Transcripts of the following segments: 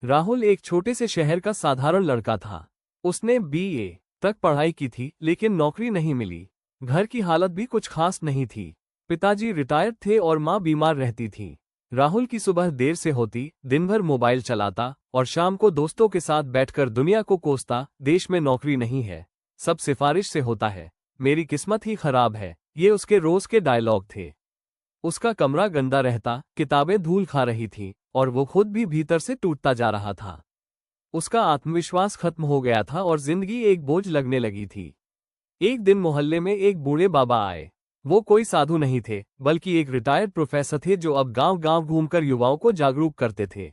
राहुल एक छोटे से शहर का साधारण लड़का था। उसने बीए तक पढ़ाई की थी, लेकिन नौकरी नहीं मिली। घर की हालत भी कुछ खास नहीं थी। पिताजी रिटायर्ड थे और माँ बीमार रहती थी। राहुल की सुबह देर से होती, दिन भर मोबाइल चलाता और शाम को दोस्तों के साथ बैठकर दुनिया को कोसता। देश में नौकरी नहीं है, सब सिफारिश से होता है, मेरी किस्मत ही खराब है, ये उसके रोज के डायलॉग थे। उसका कमरा गंदा रहता, किताबें धूल खा रही थीं और वो खुद भी भीतर से टूटता जा रहा था। उसका आत्मविश्वास खत्म हो गया था और जिंदगी एक बोझ लगने लगी थी। एक दिन मोहल्ले में एक बूढ़े बाबा आए। वो कोई साधु नहीं थे, बल्कि एक रिटायर्ड प्रोफेसर थे जो अब गांव-गांव घूमकर युवाओं को जागरूक करते थे।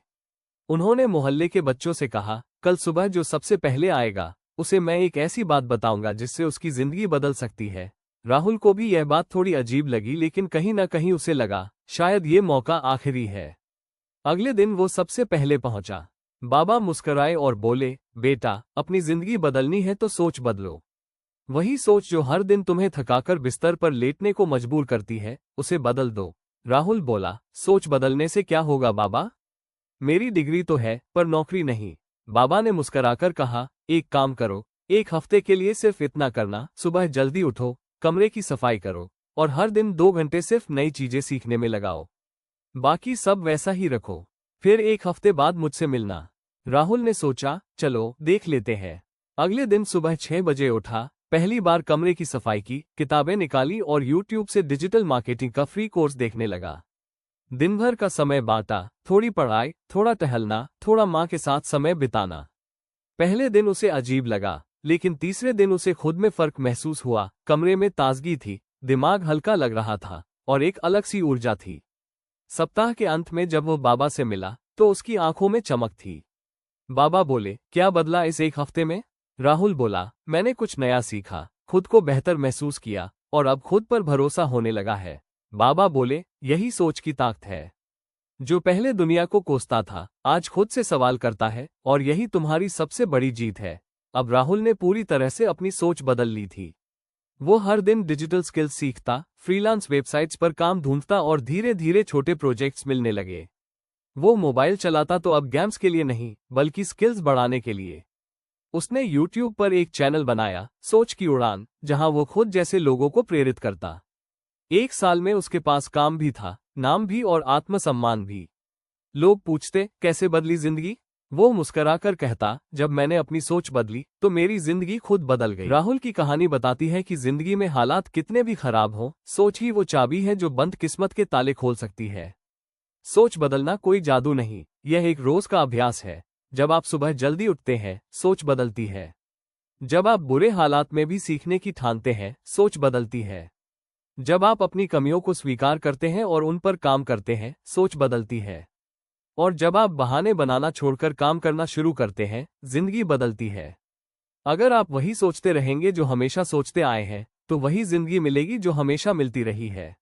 उन्होंने मोहल्ले के बच्चों से कहा, कल सुबह जो सबसे पहले आएगा, उसे मैं एक ऐसी बात बताऊंगा जिससे उसकी जिंदगी बदल सकती है। राहुल को भी यह बात थोड़ी अजीब लगी, लेकिन कहीं न कहीं उसे लगा, शायद ये मौका आखिरी है। अगले दिन वो सबसे पहले पहुंचा। बाबा मुस्कुराए और बोले, बेटा, अपनी जिंदगी बदलनी है तो सोच बदलो। वही सोच जो हर दिन तुम्हें थकाकर बिस्तर पर लेटने को मजबूर करती है, उसे बदल दो। राहुल बोला, सोच बदलने से क्या होगा बाबा? मेरी डिग्री तो है, पर नौकरी नहीं। बाबा ने मुस्कुराकर कहा, एक काम करो, एक हफ्ते के लिए सिर्फ इतना करना, सुबह जल्दी उठो, कमरे की सफाई करो और हर दिन 2 घंटे सिर्फ नई चीजें सीखने में लगाओ। बाकी सब वैसा ही रखो। फिर एक हफ्ते बाद मुझसे मिलना। राहुल ने सोचा, चलो देख लेते हैं। अगले दिन सुबह 6 बजे उठा, पहली बार कमरे की सफाई की, किताबें निकाली और यूट्यूब से डिजिटल मार्केटिंग का फ्री कोर्स देखने लगा। दिन भर का समय बांटा, थोड़ी पढ़ाई, थोड़ा टहलना, थोड़ा माँ के साथ समय बिताना। पहले दिन उसे अजीब लगा, लेकिन तीसरे दिन उसे खुद में फर्क महसूस हुआ। कमरे में ताजगी थी, दिमाग हल्का लग रहा था और एक अलग सी ऊर्जा थी। सप्ताह के अंत में जब वो बाबा से मिला, तो उसकी आंखों में चमक थी। बाबा बोले, क्या बदला इस एक हफ्ते में? राहुल बोला, मैंने कुछ नया सीखा, खुद को बेहतर महसूस किया और अब खुद पर भरोसा होने लगा है। बाबा बोले, यही सोच की ताकत है। जो पहले दुनिया को कोसता था, आज खुद से सवाल करता है और यही तुम्हारी सबसे बड़ी जीत है। अब राहुल ने पूरी तरह से अपनी सोच बदल ली थी। वो हर दिन डिजिटल स्किल्स सीखता, फ्रीलांस वेबसाइट्स पर काम ढूंढता और धीरे धीरे छोटे प्रोजेक्ट्स मिलने लगे। वो मोबाइल चलाता तो अब गेम्स के लिए नहीं, बल्कि स्किल्स बढ़ाने के लिए। उसने यूट्यूब पर एक चैनल बनाया, सोच की उड़ान, जहां वो खुद जैसे लोगों को प्रेरित करता। एक साल में उसके पास काम भी था, नाम भी और आत्मसम्मान भी। लोग पूछते, कैसे बदली जिंदगी? वो मुस्कुराकर कहता, जब मैंने अपनी सोच बदली तो मेरी जिंदगी खुद बदल गई। राहुल की कहानी बताती है कि जिंदगी में हालात कितने भी खराब हों, सोच ही वो चाबी है जो बंद किस्मत के ताले खोल सकती है। सोच बदलना कोई जादू नहीं, यह एक रोज का अभ्यास है। जब आप सुबह जल्दी उठते हैं, सोच बदलती है। जब आप बुरे हालात में भी सीखने की ठानते हैं, सोच बदलती है। जब आप अपनी कमियों को स्वीकार करते हैं और उन पर काम करते हैं, सोच बदलती है। और जब आप बहाने बनाना छोड़कर काम करना शुरू करते हैं, जिंदगी बदलती है। अगर आप वही सोचते रहेंगे जो हमेशा सोचते आए हैं, तो वही जिंदगी मिलेगी जो हमेशा मिलती रही है।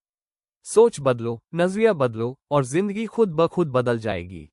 सोच बदलो, नजरिया बदलो और जिंदगी खुद ब खुद बदल जाएगी।